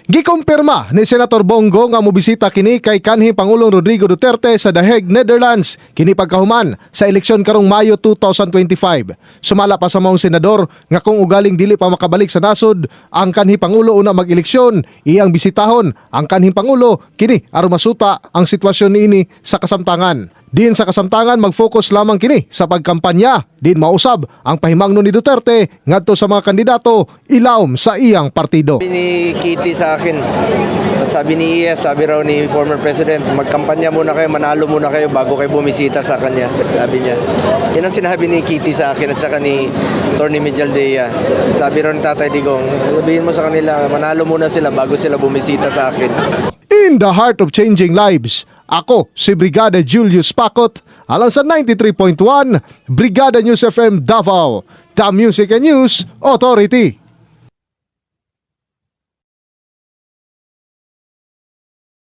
Gikumpirma ni Senator Bongo nga mobisita kini kay kanhi Pangulong Rodrigo Duterte sa The Hague, Netherlands kini pagkahuman sa eleksyon karong Mayo 2025. Sumala pa sa maong senador nga kung ugaling dili pa makabalik sa nasod ang kanhi Pangulo una mag-eleksyon, iyang bisitahon ang kanhi Pangulo kini aron masuta ang sitwasyon niini sa kasamtangan. Din sa kasamtangan mag-focus lamang kini sa pagkampanya. Din mausab ang pahimangno ni Duterte ngadto sa mga kandidato ilawom sa iyang partido. Sabi ni Kitty sa akin, sabi ni Ies, sabi raw ni former president, magkampanya muna kayo, manalo muna kayo bago kayo bumisita sa kanya, sabi niya. Yan ang sinabi ni Kitty sa akin at saka ni Attorney Mijaldea. Sabi raw ni Tatay Digong, sabihin mo sa kanila, manalo muna sila bago sila bumisita sa akin. In the heart of changing lives, ako si Brigada Julius Pacot, alang sa 93.1 Brigada News FM Davao, The Music and News Authority.